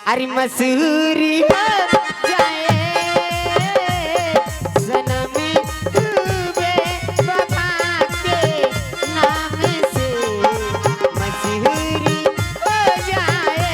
अरे मसूरी हो जाए सनम डूबे वफा के नाम से मशहूरी हो जाए।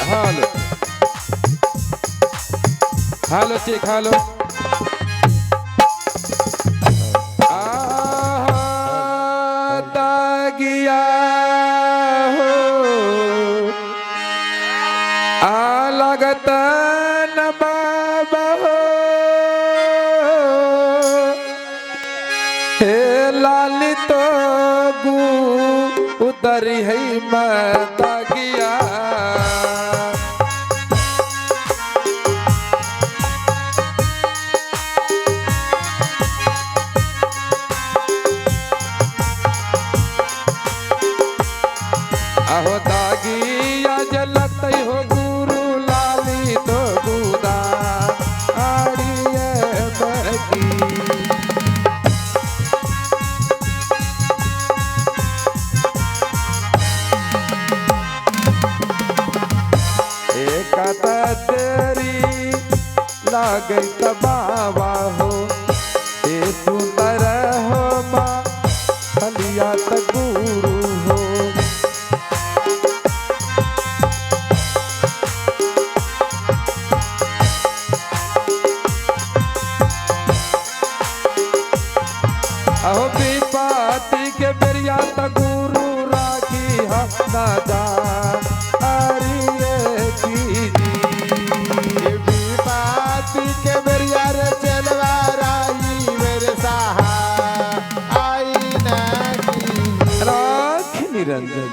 हालो हालो चेक हालो तागिया हो लगत न बाबा हो हे लाली तो गु उतरी है माता गिया आहो दागिया जलत हो गुरु लाली तो गुदा आड़िए बगी एक तेरी लागे तबावा हो ए सुंदर हो माँ हलिया गुरु हो अहो विपाती के बेरिया त गुरु राखी हदा अरिए की जी विपाती के बेरिया रे चलवा राई मेरे सहा आई न की राख निरंजन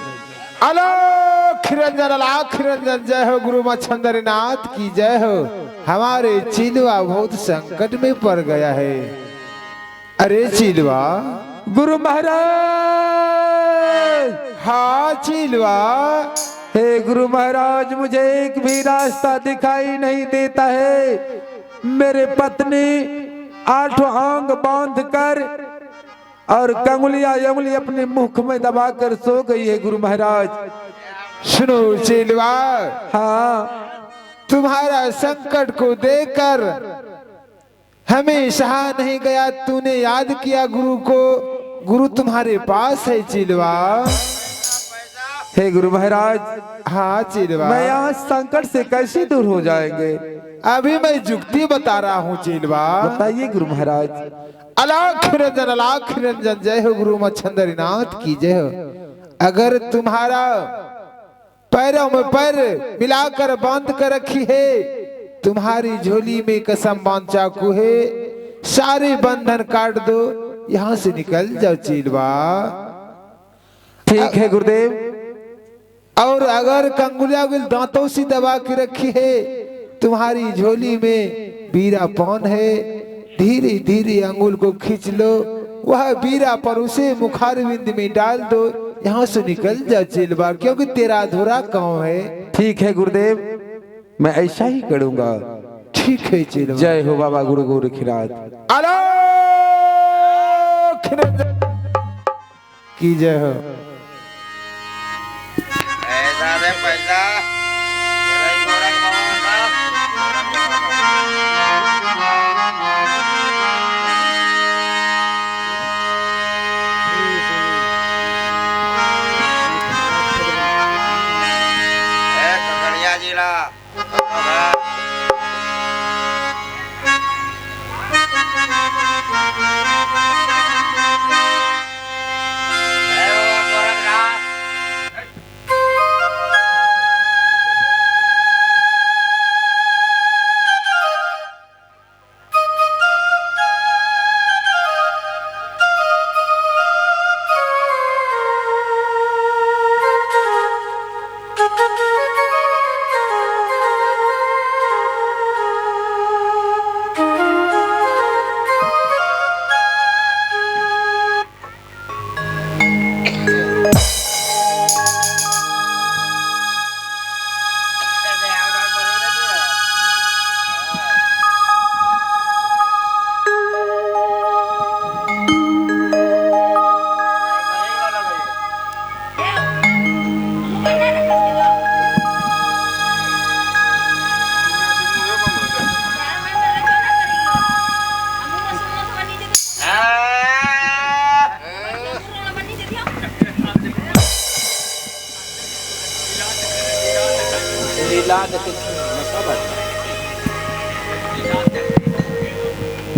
अलोक निरंजन अलाख निरंजन। जय हो गुरु मच्छंदर नाथ की जय हो। हमारे चिलवा बहुत संकट में पड़ गया है। अरे चिलवा गुरु महाराज। हाँ चिलवा। हे गुरु महाराज मुझे एक भी रास्ता दिखाई नहीं देता है। मेरे पत्नी 8 अंग बांध कर और कंगुली अपने मुख में दबाकर सो गई है गुरु महाराज। सुनो चिलवा, हाँ तुम्हारा संकट को देखकर हमें सहा नहीं गया। तूने याद किया गुरु को। गुरु तुम्हारे पास है चिलवा। हे गुरु महाराज। हाँ चिलवा। मैं यहाँ संकट से कैसे दूर हो जाएंगे? अभी मैं जुक्ति बता रहा हूँ चिलवा। बताइए गुरु महाराज। अलाख निरंजन जय हो गुरु मच्छंदर नाथ की जय हो। अगर तुम्हारा पैरों में पैर मिलाकर बांध कर रखी है, तुम्हारी झोली में कसम बांध चाकू है, सारे बंधन काट दो, यहाँ से निकल जाओ चिलवा। ठीक है गुरुदेव। और अगर कंगुलिया दांतों से दबा के रखी है, तुम्हारी झोली में बीरापन है, धीरे धीरे अंगुल को खींच लो, वह बीरापन उसे मुखारविंद में डाल दो, यहाँ से निकल जा चिलवा, क्योंकि तेरा अधूरा काम है। ठीक है गुरुदेव, मैं ऐसा ही करूंगा। ठीक है चिलवा। जय हो बाबा गुरु गोरखनाथ। अलोक की जय हो। ऐसा दे पैसा जिला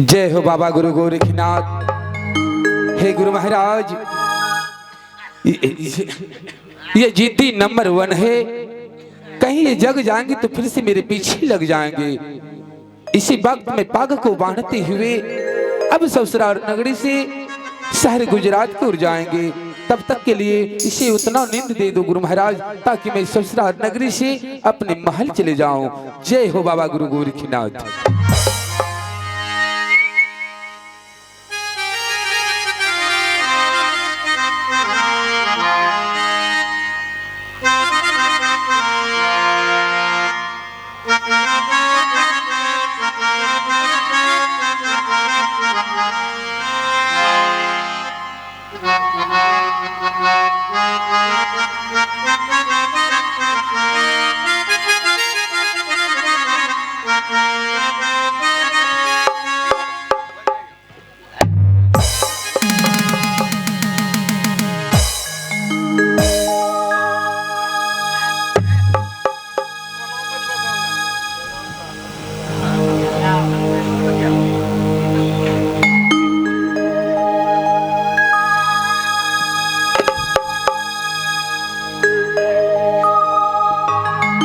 जय हो बाबा गुरु गोरखनाथ। हे गुरु महाराज, ये जिद्दी नंबर 1 है। कहीं ये जग जाएंगे तो फिर से मेरे पीछे लग जाएंगे। इसी वक्त में पाग को बांधते हुए अब ससुराल नगरी से शहर गुजरात को जाएंगे। तब तक के लिए इसे उतना नींद दे दो गुरु महाराज, ताकि मैं ससुराल नगरी से अपने महल चले जाऊं। जय हो बाबा गुरु गोरखनाथ।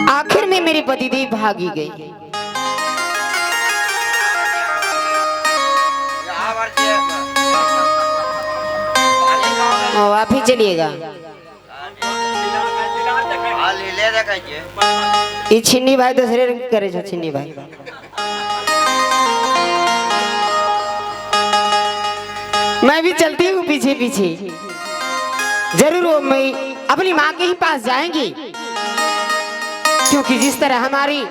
आखिर में मेरी पतिदेव भागी गई। ओ, आप ही चलिएगा। ये छिन्नी भाई दूसरे रंग करे छो। छिन्नी भाई मैं भी चलती हूँ पीछे पीछे। जरूर वो मैं अपनी माँ के ही पास जाएंगी, क्योंकि जिस तरह हमारी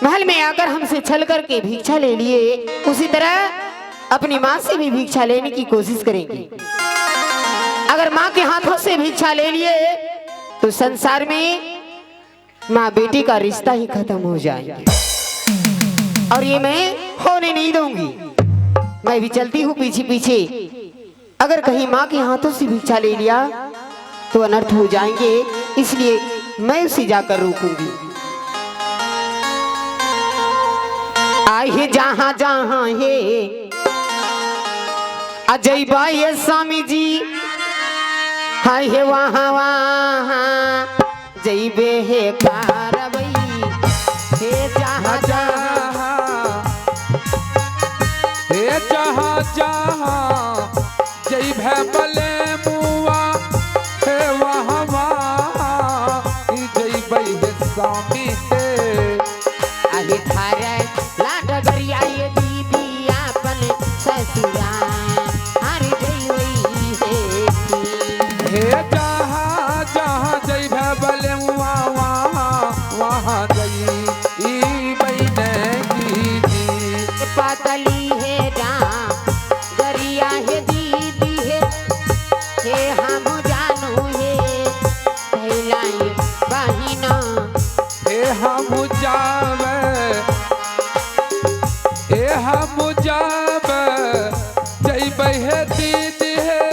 महल में आकर हमसे छल करके भिक्षा ले लिए, उसी तरह अपनी माँ से भी भिक्षा लेने की कोशिश करेंगे। अगर माँ के हाथों से भिक्षा ले लिए तो संसार में माँ बेटी का रिश्ता ही खत्म हो जाएगा, और ये मैं होने नहीं दूंगी। मैं भी चलती हूँ पीछे पीछे। अगर कहीं माँ के हाथों से भिक्षा ले लिया तो अनर्थ हो जाएंगे, इसलिए मैं उसे जाकर रोकूंगी। आए जहां जहां है अजय बाई स्वामी जी, हाय है वहां वहां जैबे है कारवई। हे जहां जहां, हे जहां जहां जय भै बले मुआ, हे वहां वहां जय भई स्वामी है। अरे थारे लाडगरिया ये दीदी आपन ससुरा, अरे जय वही है। हे जहां जहां जय भै बले मुआ, वहां वहां जय बहने की जी। पातली है डां गरिया है दीदी है, हे हम जानू है कहलाई बहिना। ए हम जावे, ए हम जावे जय बहे दीदी है,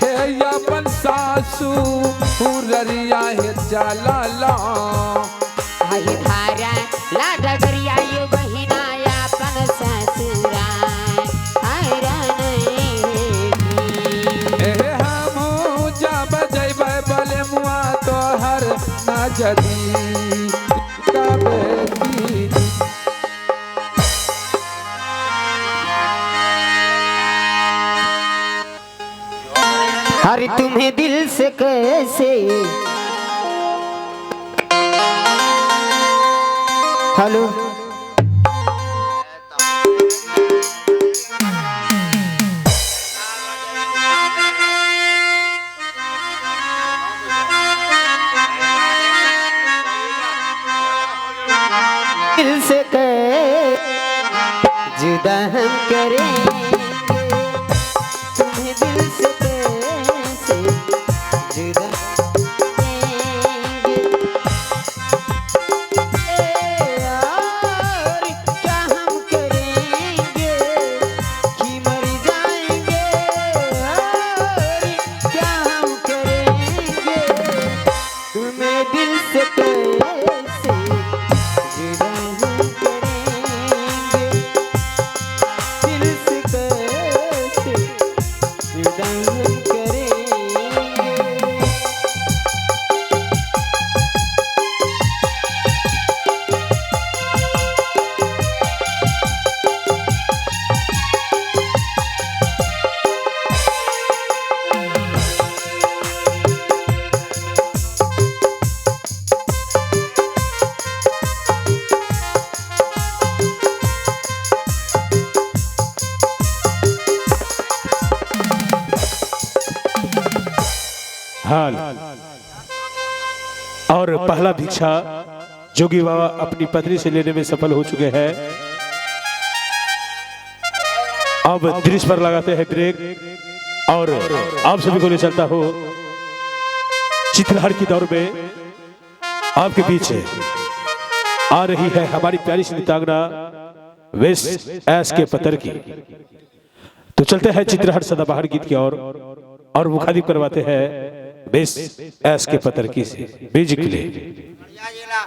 हे अपन सासू हुररिया है जलाला। आई थारा लाडा गरिया ये बहिना आपन ससुरा, हैरान ए हम जावे जय बहे बले मुआ तोहर नजदी कबे की। हर तुम्हें दिल से कैसे, हेलो दिल से कह जुदा हम करेंगे, तुम्हें दिल से कैसे जुदा करेंगे। यार क्या हम करेंगे कि मर जाएंगे, यार क्या हम करेंगे तुम्हें दिल से हाल। और पहला भिक्षा जोगी बाबा अपनी पत्नी से लेने में सफल हो चुके हैं। अब दृश्य पर लगाते हैं ब्रेक और आप सभी को ले चलता हो चित्रहार की दौर में आपके बीच आ रही है हमारी प्यारी सी नृत्यांगना वेश एस के पतर की। तो चलते हैं चित्रहार सदाबहार गीत की ओर और मुखातिब करवाते हैं वेश एस के पतर की से म्यूजिक प्ले। जिला